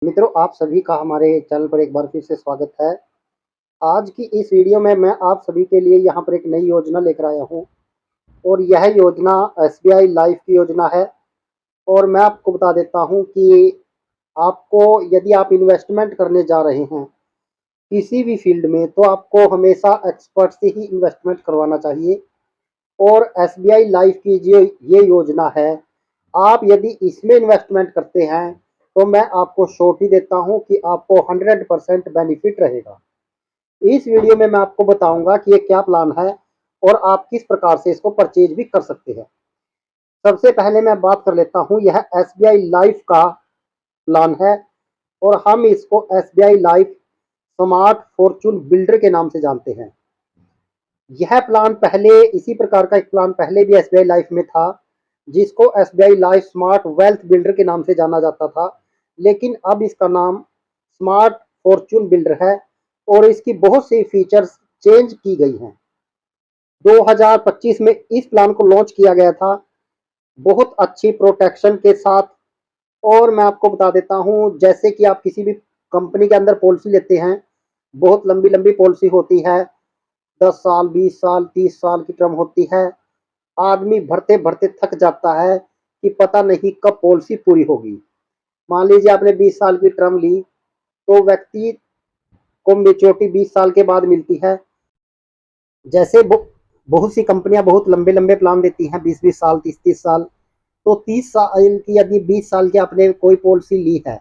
मित्रों, आप सभी का हमारे चैनल पर एक बार फिर से स्वागत है। आज की इस वीडियो में मैं आप सभी के लिए यहाँ पर एक नई योजना लेकर आया हूँ और यह योजना एसबीआई लाइफ की योजना है। और मैं आपको बता देता हूँ कि आपको यदि आप इन्वेस्टमेंट करने जा रहे हैं किसी भी फील्ड में, तो आपको हमेशा एक्सपर्ट से ही इन्वेस्टमेंट करवाना चाहिए। और एसबीआई लाइफ की जो ये योजना है, आप यदि इसमें इन्वेस्टमेंट करते हैं तो मैं आपको श्योरिटी देता हूं कि आपको 100% बेनिफिट रहेगा। इस वीडियो में मैं आपको बताऊंगा कि ये क्या प्लान है और आप किस प्रकार से इसको परचेज भी कर सकते हैं। सबसे पहले मैं बात कर लेता हूं, यह एसबीआई लाइफ का प्लान है और हम इसको SBI life smart Fortune builder के नाम से जानते हैं। यह प्लान पहले, इसी प्रकार का एक प्लान पहले भी एसबीआई लाइफ में था, जिसको SBI life smart wealth builder के नाम से जाना जाता था। लेकिन अब इसका नाम स्मार्ट फॉर्चून बिल्डर है और इसकी बहुत सी फीचर्स चेंज की गई हैं। 2025 में इस प्लान को लॉन्च किया गया था, बहुत अच्छी प्रोटेक्शन के साथ। और मैं आपको बता देता हूं, जैसे कि आप किसी भी कंपनी के अंदर पॉलिसी लेते हैं, बहुत लंबी लंबी पॉलिसी होती है, 10 साल, 20 साल, 30 साल की टर्म होती है। आदमी भरते भरते थक जाता है कि पता नहीं कब पॉलिसी पूरी होगी। मान लीजिए आपने 20 साल की टर्म ली, तो व्यक्ति को मेच्योरिटी 20 साल के बाद मिलती है। जैसे बहुत सी कंपनियां बहुत लंबे लंबे प्लान देती हैं, 20-20 साल, 30-30 साल। तो 30 साल की यदि 20 साल की आपने कोई पॉलिसी ली है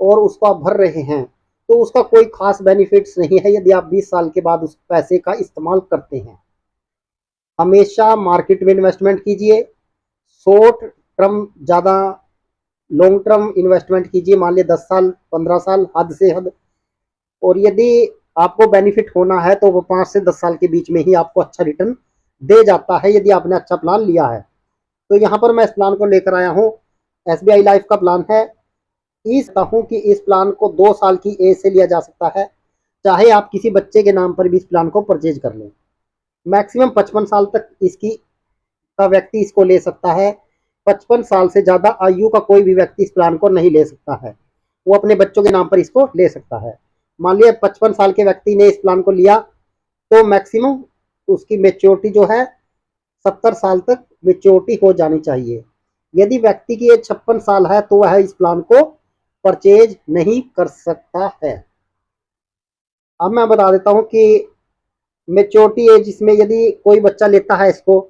और उसको आप भर रहे हैं, तो उसका कोई खास बेनिफिट्स नहीं है यदि आप 20 साल के बाद उस पैसे का इस्तेमाल करते हैं। हमेशा मार्केट में इन्वेस्टमेंट कीजिए, शॉर्ट टर्म ज़्यादा, लॉन्ग टर्म इन्वेस्टमेंट कीजिए, मान लिया 10 साल, 15 साल हद से हद। और यदि आपको बेनिफिट होना है तो वो 5 से 10 साल के बीच में ही आपको अच्छा रिटर्न दे जाता है यदि आपने अच्छा प्लान लिया है। तो यहाँ पर मैं इस प्लान को लेकर आया हूँ, एसबीआई लाइफ का प्लान है। हूँ कि इस प्लान को 2 साल की एज से लिया जा सकता है, चाहे आप किसी बच्चे के नाम पर भी इस प्लान को परचेज कर लें। मैक्सिमम 55 साल तक इसकी का व्यक्ति इसको ले सकता है। 55 साल से ज़्यादा आयु का कोई भी व्यक्ति इस प्लान को नहीं ले सकता है, वो अपने बच्चों के नाम पर इसको ले सकता है। मान लिया 55 साल के व्यक्ति ने इस प्लान को लिया, तो मैक्सिमम उसकी मेच्योरिटी जो है 70 साल तक मेच्योरिटी हो जानी चाहिए। यदि व्यक्ति की एज 56 साल है तो वह इस प्लान को परचेज नहीं कर सकता है। अब मैं बता देता हूं कि मेच्योरिटी एज इसमें यदि कोई बच्चा लेता है इसको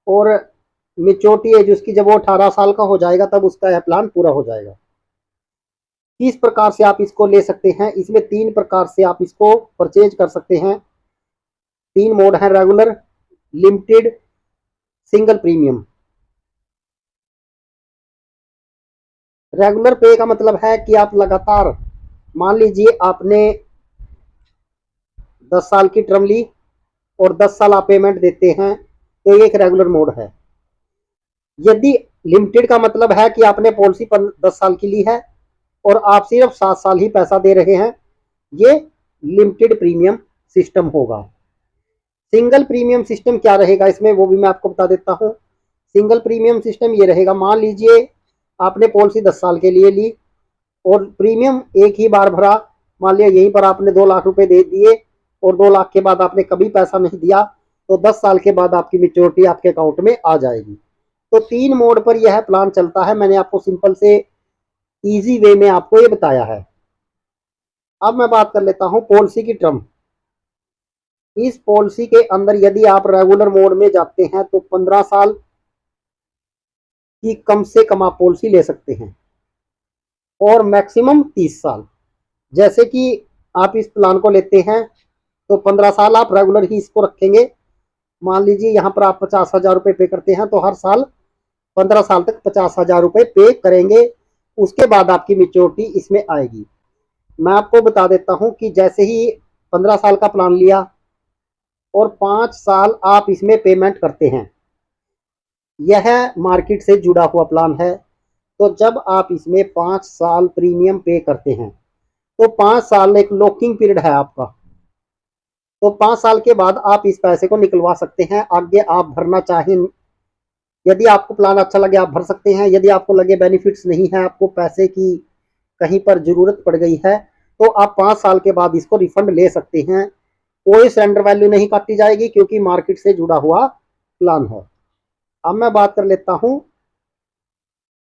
और मेच्योरिटी एज उसकी जब वो 18 साल का हो जाएगा, तब उसका यह प्लान पूरा हो जाएगा। किस प्रकार से आप इसको ले सकते हैं, इसमें 3 प्रकार से आप इसको परचेज कर सकते हैं। 3 मोड हैं, regular, limited, single premium. Regular पे का मतलब है कि आप लगातार, मान लीजिए आपने 10 साल की टर्म ली और 10 साल आप पेमेंट देते हैं, तो ये एक रेगुलर मोड है। यदि लिमिटेड का मतलब है कि आपने पॉलिसी 10 साल की ली है और आप सिर्फ 7 साल ही पैसा दे रहे हैं, ये लिमिटेड प्रीमियम सिस्टम होगा। सिंगल प्रीमियम सिस्टम क्या रहेगा इसमें, वो भी मैं आपको बता देता हूं। सिंगल प्रीमियम सिस्टम ये रहेगा, मान लीजिए आपने पॉलिसी 10 साल के लिए ली और प्रीमियम एक ही बार भरा। मान लिया यहीं पर आपने 2 लाख रुपए दे दिए और 2 लाख के बाद आपने कभी पैसा नहीं दिया, तो 10 साल के बाद आपकी मेच्योरिटी आपके अकाउंट में आ जाएगी। तो 3 मोड पर यह प्लान चलता है। मैंने आपको सिंपल से इजी वे में आपको ये बताया है। अब मैं बात कर लेता हूं पॉलिसी की टर्म। इस पॉलिसी के अंदर यदि आप रेगुलर मोड में जाते हैं तो 15 साल की कम से कम आप पॉलिसी ले सकते हैं और मैक्सिमम 30 साल। जैसे कि आप इस प्लान को लेते हैं तो 15 साल आप रेगुलर ही इसको रखेंगे। मान लीजिए यहाँ पर आप 50,000 रुपये पे करते हैं, तो हर साल 15 साल तक 50,000 रुपये पे करेंगे। उसके बाद आपकी मेच्योरिटी इसमें आएगी। मैं आपको बता देता हूं कि जैसे ही 15 साल का प्लान लिया और 5 साल आप इसमें पेमेंट करते हैं, यह मार्केट से जुड़ा हुआ प्लान है। तो जब आप इसमें 5 साल प्रीमियम पे करते हैं, तो 5 साल एक लॉकिंग पीरियड है आपका। तो 5 साल के बाद आप इस पैसे को निकलवा सकते हैं, आगे आप भरना चाहें यदि आपको प्लान अच्छा लगे आप भर सकते हैं, यदि आपको लगे बेनिफिट्स नहीं है, आपको पैसे की कहीं पर ज़रूरत पड़ गई है, तो आप 5 साल के बाद इसको रिफंड ले सकते हैं। कोई सरेंडर वैल्यू नहीं काटी जाएगी क्योंकि मार्केट से जुड़ा हुआ प्लान है। अब मैं बात कर लेता हूं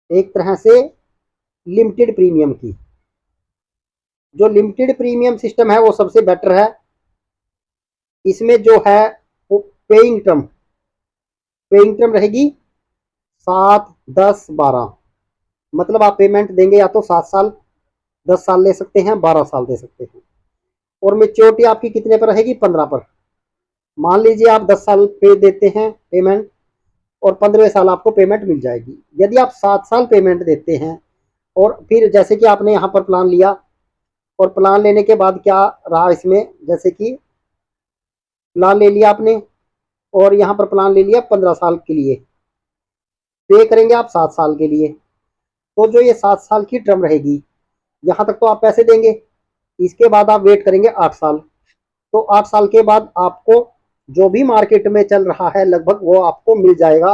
एक तरह से लिमिटेड प्रीमियम की। जो लिमिटेड प्रीमियम सिस्टम है वो सबसे बेटर है। इसमें जो है वो पेइंग टर्म रहेगी 7, 10, 12। मतलब आप पेमेंट देंगे या तो 7 साल, 10 साल ले सकते हैं, 12 साल दे सकते हैं। और मेच्योरिटी आपकी कितने पर रहेगी? 15 पर। मान लीजिए आप 10 साल पे देते हैं पेमेंट और 15वें साल आपको पेमेंट मिल जाएगी। यदि आप 7 साल पेमेंट देते हैं और फिर जैसे कि आपने यहाँ पर प्लान लिया और प्लान लेने के बाद क्या रहा इसमें, जैसे कि प्लान ले लिया आपने और यहाँ पर प्लान ले लिया 15 साल के लिए, पे करेंगे आप 7 साल के लिए। तो जो ये 7 साल की टर्म रहेगी यहाँ तक तो आप पैसे देंगे, इसके बाद आप वेट करेंगे 8 साल। तो 8 साल के बाद आपको जो भी मार्केट में चल रहा है लगभग वो आपको मिल जाएगा।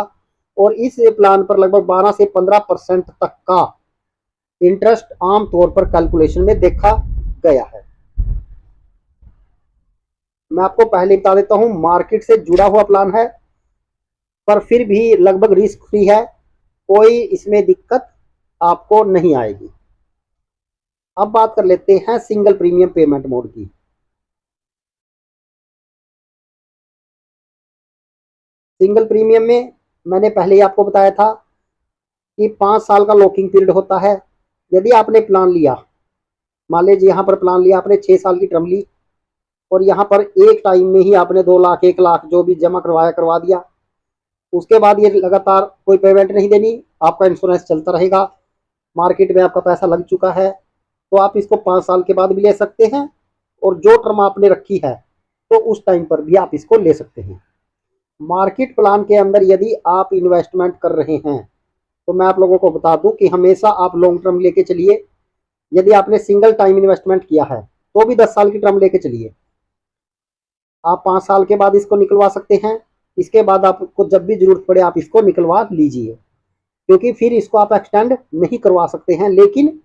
और इस प्लान पर लगभग 12 से 15% तक का इंटरेस्ट आमतौर पर कैलकुलेशन में देखा गया है। मैं आपको पहले बता देता हूं, मार्केट से जुड़ा हुआ प्लान है पर फिर भी लगभग रिस्क फ्री है, कोई इसमें दिक्कत आपको नहीं आएगी। अब बात कर लेते हैं सिंगल प्रीमियम पेमेंट मोड की। सिंगल प्रीमियम में मैंने पहले ही आपको बताया था कि 5 साल का लॉकिंग पीरियड होता है। यदि आपने प्लान लिया, मान लीजिए यहाँ पर प्लान लिया आपने 6 साल की टर्म ली और यहाँ पर एक टाइम में ही आपने 2 लाख 1 लाख जो भी जमा करवाया करवा दिया, उसके बाद ये लगातार कोई पेमेंट नहीं देनी, आपका इंश्योरेंस चलता रहेगा, मार्केट में आपका पैसा लग चुका है, तो आप इसको 5 साल के बाद भी ले सकते हैं और जो टर्म आपने रखी है तो उस टाइम पर भी आप इसको ले सकते हैं। मार्केट प्लान के अंदर यदि आप इन्वेस्टमेंट कर रहे हैं तो मैं आप लोगों को बता दूं कि हमेशा आप लॉन्ग टर्म लेके चलिए। यदि आपने सिंगल टाइम इन्वेस्टमेंट किया है तो भी 10 साल की टर्म लेके चलिए। आप 5 साल के बाद इसको निकलवा सकते हैं, इसके बाद आपको जब भी जरूरत पड़े आप इसको निकलवा लीजिए, क्योंकि फिर इसको आप एक्सटेंड नहीं करवा सकते हैं। लेकिन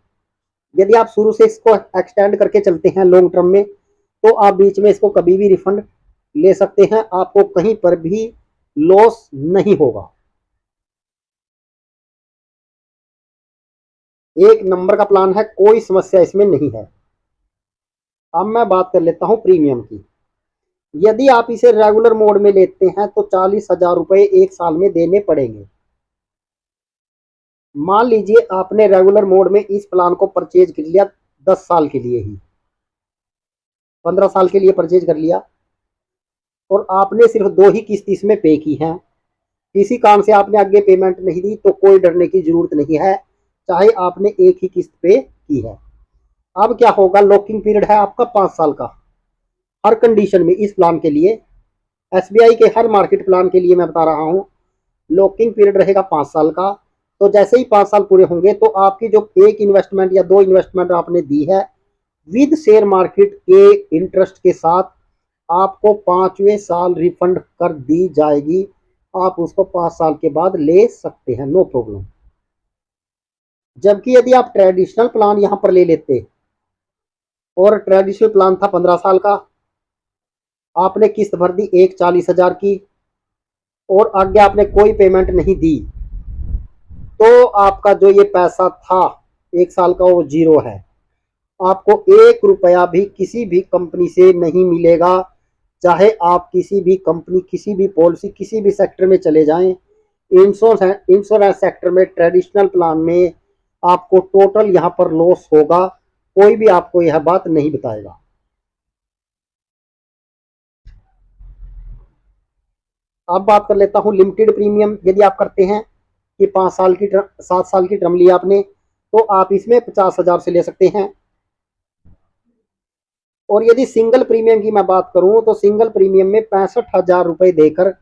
यदि आप शुरू से इसको एक्सटेंड करके चलते हैं लॉन्ग टर्म में तो आप बीच में इसको कभी भी रिफंड ले सकते हैं, आपको कहीं पर भी लॉस नहीं होगा। एक नंबर का प्लान है, कोई समस्या इसमें नहीं है। अब मैं बात कर लेता हूं प्रीमियम की। यदि आप इसे रेगुलर मोड में लेते हैं तो 40,000 रुपए एक साल में देने पड़ेंगे। मान लीजिए आपने रेगुलर मोड में इस प्लान को परचेज कर लिया 10 साल के लिए ही, 15 साल के लिए परचेज कर लिया और आपने सिर्फ 2 ही किस्त इसमें पे की हैं, किसी काम से आपने आगे पेमेंट नहीं दी तो कोई डरने की जरूरत नहीं है, चाहे आपने एक ही किस्त पे की है। अब क्या होगा, लॉकिंग पीरियड है आपका 5 साल का हर कंडीशन में। इस प्लान के लिए एसबीआई के हर मार्केट प्लान के लिए मैं बता रहा हूं, लॉकिंग पीरियड रहेगा 5 साल का। तो जैसे ही 5 साल पूरे होंगे तो आपकी जो एक इन्वेस्टमेंट या 2 इन्वेस्टमेंट आपने दी है विद शेयर मार्केट के इंटरेस्ट के साथ आपको 5वें साल रिफंड कर दी जाएगी। आप उसको 5 साल के बाद ले सकते हैं, नो प्रॉब्लम। जबकि यदि आप ट्रेडिशनल प्लान यहां पर ले लेते और ट्रेडिशनल प्लान था 15 साल का, आपने किस्त भर दी 40,000 की और आगे आपने कोई पेमेंट नहीं दी, तो आपका जो ये पैसा था 1 साल का वो जीरो है। आपको 1 रुपया भी किसी भी कंपनी से नहीं मिलेगा, चाहे आप किसी भी कंपनी, किसी भी पॉलिसी, किसी भी सेक्टर में चले जाएं। इंश्योरेंस सेक्टर में ट्रेडिशनल प्लान में आपको टोटल यहाँ पर लॉस होगा, कोई भी आपको यह बात नहीं बताएगा। अब बात कर लेता हूँ लिमिटेड प्रीमियम। यदि आप करते हैं कि 5 साल की 7 साल की टर्म लिया आपने तो आप इसमें 50,000 से ले सकते हैं। और यदि सिंगल प्रीमियम की मैं बात करूं तो सिंगल प्रीमियम में 65,000 रुपए देकर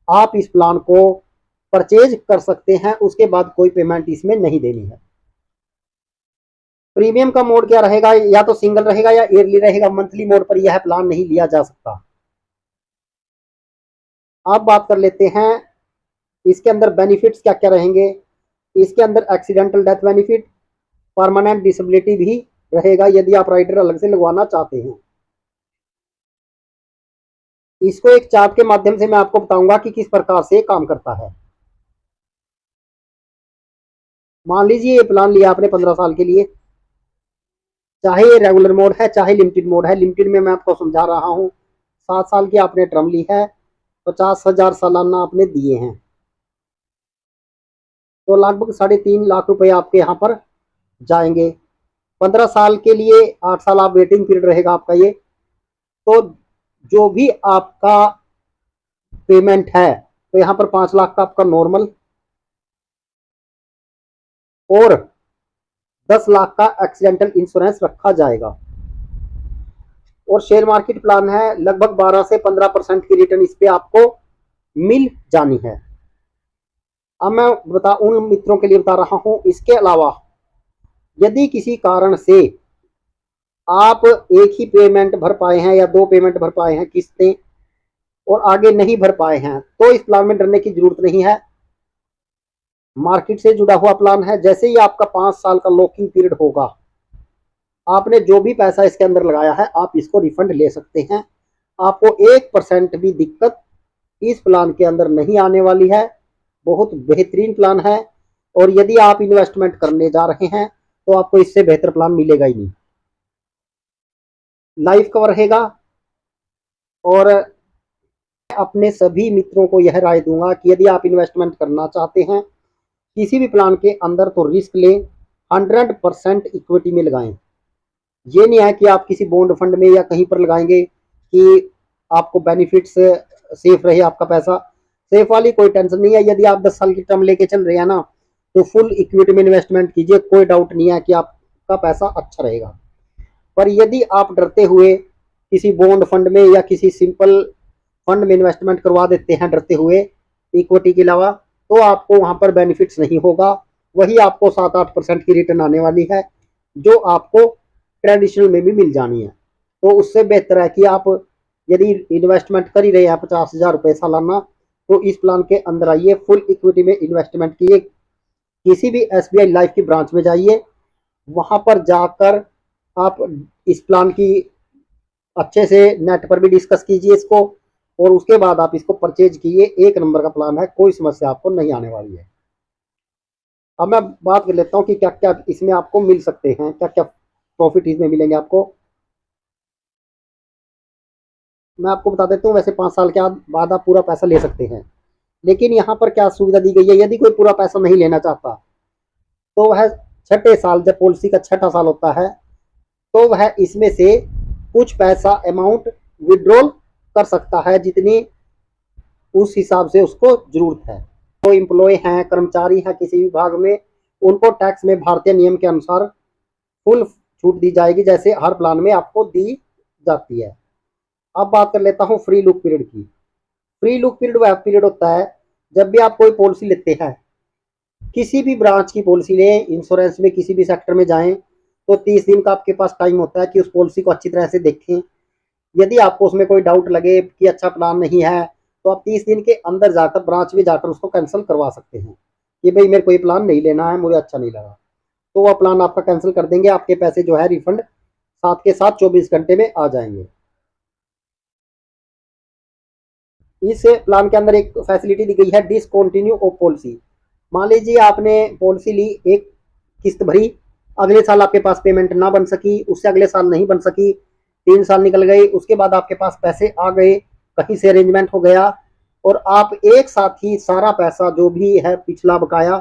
आप इस प्लान को परचेज कर सकते हैं, उसके बाद कोई पेमेंट इसमें नहीं देनी है। प्रीमियम का मोड क्या रहेगा, या तो सिंगल रहेगा या ईयरली रहेगा, मंथली मोड पर यह प्लान नहीं लिया जा सकता। अब बात कर लेते हैं इसके अंदर बेनिफिट्स क्या क्या रहेंगे, इसके अंदर accidental death benefit, permanent disability भी रहेगा यदि आप राइडर अलग से लगवाना चाहते हैं। इसको एक चार्ट के माध्यम से मैं आपको बताऊंगा कि किस प्रकार से काम करता है। मान लीजिए ये प्लान लिया आपने 15 साल के लिए, चाहे ये रेगुलर मोड है चाहे लिमिटेड मोड है। लिमिटेड में मैं आपको समझा रहा हूँ, 7 साल की आपने टर्म ली है, 50,000 सालाना आपने दिए हैं, तो लगभग 3.5 लाख रुपए आपके यहाँ पर जाएंगे। 15 साल के लिए 8 साल आप वेटिंग पीरियड रहेगा आपका ये। तो जो भी आपका पेमेंट है, तो यहाँ पर 5 लाख का आपका नॉर्मल और 10 लाख का एक्सीडेंटल इंश्योरेंस रखा जाएगा। और शेयर मार्केट प्लान है, लगभग 12 से 15% की रिटर्न इस पे आपको मिल जानी है। अब मैं उन मित्रों के लिए बता रहा हूं, इसके अलावा यदि किसी कारण से आप एक ही पेमेंट भर पाए हैं या 2 पेमेंट भर पाए हैं किस्तें और आगे नहीं भर पाए हैं, तो इस प्लान में डरने की जरूरत नहीं है। मार्केट से जुड़ा हुआ प्लान है। जैसे ही आपका 5 साल का लॉकिंग पीरियड होगा, आपने जो भी पैसा इसके अंदर लगाया है आप इसको रिफंड ले सकते हैं। आपको 1% भी दिक्कत इस प्लान के अंदर नहीं आने वाली है। बहुत बेहतरीन प्लान है, और यदि आप इन्वेस्टमेंट करने जा रहे हैं तो आपको इससे बेहतर प्लान मिलेगा ही नहीं। लाइफ कवर रहेगा। और अपने सभी मित्रों को यह राय दूंगा कि यदि आप इन्वेस्टमेंट करना चाहते हैं किसी भी प्लान के अंदर, तो रिस्क लें, 100% इक्विटी में लगाएं। ये नहीं है कि आप किसी बॉन्ड फंड में या कहीं पर लगाएंगे कि आपको बेनिफिट्स सेफ रहे आपका पैसा। सेफ वाली कोई टेंशन नहीं है। यदि आप 10 साल की टर्म लेके चल रहे हैं ना, तो फुल इक्विटी में इन्वेस्टमेंट कीजिए, कोई डाउट नहीं है कि आपका पैसा अच्छा रहेगा। पर यदि आप डरते हुए किसी बॉन्ड फंड में या किसी सिंपल फंड में इन्वेस्टमेंट करवा देते हैं डरते हुए इक्विटी के अलावा, तो आपको वहां पर बेनिफिट्स नहीं होगा। वही आपको 7-8% की रिटर्न आने वाली है, जो आपको ट्रेडिशनल में भी मिल जानी है। तो उससे बेहतर है कि आप यदि इन्वेस्टमेंट कर ही रहे हैं 50,000 रुपये सालाना, तो इस प्लान के अंदर आइए, फुल इक्विटी में इन्वेस्टमेंट कीजिए। किसी भी SBI लाइफ की ब्रांच में जाइए, वहां पर जाकर आप इस प्लान की अच्छे से नेट पर भी डिस्कस कीजिए इसको, और उसके बाद आप इसको परचेज कीजिए। 1 नंबर का प्लान है, कोई समस्या आपको नहीं आने वाली है। अब मैं बात कर लेता हूँ कि क्या क्या इसमें आपको मिल सकते हैं, क्या क्या प्रॉफिट इसमें मिलेंगे आपको। मैं आपको बता देता हूँ, वैसे 5 साल के बाद आप पूरा पैसा ले सकते हैं, लेकिन यहाँ पर क्या सुविधा दी गई है, यदि कोई पूरा पैसा नहीं लेना चाहता तो वह 6ठे साल, जब पॉलिसी का 6ठा साल होता है, तो वह इसमें से कुछ पैसा अमाउंट विड्रॉल कर सकता है, जितनी उस हिसाब से उसको जरूरत है। तो एम्प्लॉय हैं, कर्मचारी हैं किसी विभाग में, उनको टैक्स में भारतीय नियम के अनुसार फुल छूट दी जाएगी, जैसे हर प्लान में आपको दी जाती है। अब बात कर लेता हूँ फ्री लुक पीरियड की। फ्री लुक पीरियड वह पीरियड होता है जब भी आप कोई पॉलिसी लेते हैं, किसी भी ब्रांच की पॉलिसी लें, इंश्योरेंस में किसी भी सेक्टर में जाएं, तो 30 दिन का आपके पास टाइम होता है कि उस पॉलिसी को अच्छी तरह से देखें। यदि आपको उसमें कोई डाउट लगे कि अच्छा प्लान नहीं है, तो आप 30 दिन के अंदर जाकर ब्रांच में जाकर उसको कैंसिल करवा सकते हैं कि भाई मेरे को ये प्लान नहीं लेना है, मुझे अच्छा नहीं लगा, तो वह प्लान आपका कैंसिल कर देंगे। आपके पैसे जो है रिफंड साथ के साथ 24 घंटे में आ जाएंगे। इस प्लान के अंदर एक फैसिलिटी दी गई है, डिसकंटिन्यू ऑफ पॉलिसी। मान लीजिए आपने पॉलिसी ली, एक किस्त भरी, अगले साल आपके पास पेमेंट ना बन सकी, उससे अगले साल नहीं बन सकी, 3 साल निकल गए, उसके बाद आपके पास पैसे आ गए, कहीं से अरेंजमेंट हो गया, और आप एक साथ ही सारा पैसा जो भी है पिछला बकाया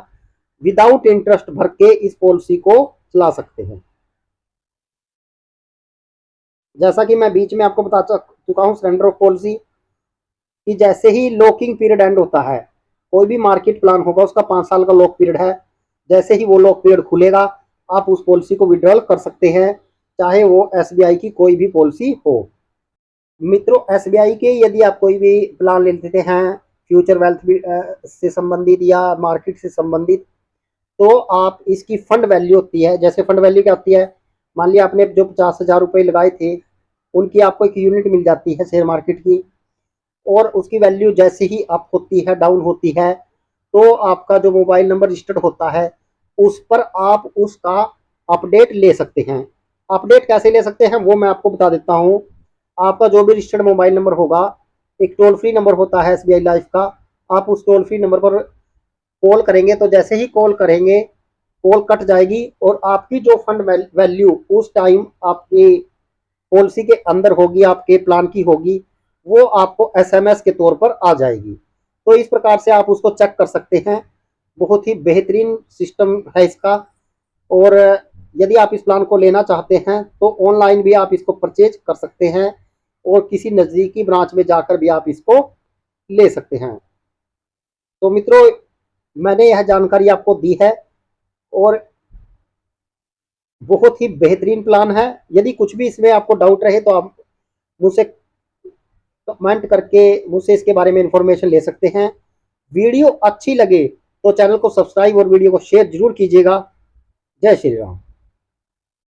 विदाउट इंटरेस्ट भर के इस पॉलिसी को चला सकते हैं। जैसा कि मैं बीच में आपको बता चुका हूं सरेंडर ऑफ पॉलिसी, कि जैसे ही लॉकिंग पीरियड एंड होता है, कोई भी मार्केट प्लान होगा उसका 5 साल का लॉक पीरियड है, जैसे ही वो लॉक पीरियड खुलेगा आप उस पॉलिसी को विड्रॉल कर सकते हैं, चाहे वो SBI की कोई भी पॉलिसी हो। मित्रों, SBI के यदि आप कोई भी प्लान ले लेते हैं फ्यूचर वेल्थ से संबंधित या मार्केट से संबंधित, तो आप इसकी फंड वैल्यू होती है। जैसे फंड वैल्यू क्या होती है, मान लिया आपने जो 50,000 रुपये लगाए थे, उनकी आपको एक यूनिट मिल जाती है शेयर मार्केट की, और उसकी वैल्यू जैसे ही अप होती है डाउन होती है, तो आपका जो मोबाइल नंबर रजिस्टर्ड होता है उस पर आप उसका अपडेट ले सकते हैं। अपडेट कैसे ले सकते हैं वो मैं आपको बता देता हूँ। आपका जो भी रजिस्टर्ड मोबाइल नंबर होगा, एक टोल फ्री नंबर होता है SBI लाइफ का, आप उस टोल फ्री नंबर पर कॉल करेंगे तो जैसे ही कॉल करेंगे कॉल कट जाएगी और आपकी जो फंड वैल्यू उस टाइम आपकी पॉलिसी के अंदर होगी, आपके प्लान की होगी, वो आपको SMS के तौर पर आ जाएगी। तो इस प्रकार से आप उसको चेक कर सकते हैं। बहुत ही बेहतरीन सिस्टम है इसका। और यदि आप इस प्लान को लेना चाहते हैं तो ऑनलाइन भी आप इसको परचेज कर सकते हैं और किसी नज़दीकी ब्रांच में जाकर भी आप इसको ले सकते हैं। तो मित्रों, मैंने यह जानकारी आपको दी है और बहुत ही बेहतरीन प्लान है। यदि कुछ भी इसमें आपको डाउट रहे तो आप मुझसे कमेंट करके मुझसे इसके बारे में इंफॉर्मेशन ले सकते हैं। वीडियो अच्छी लगे तो चैनल को सब्सक्राइब और वीडियो को शेयर जरूर कीजिएगा। जय श्री राम।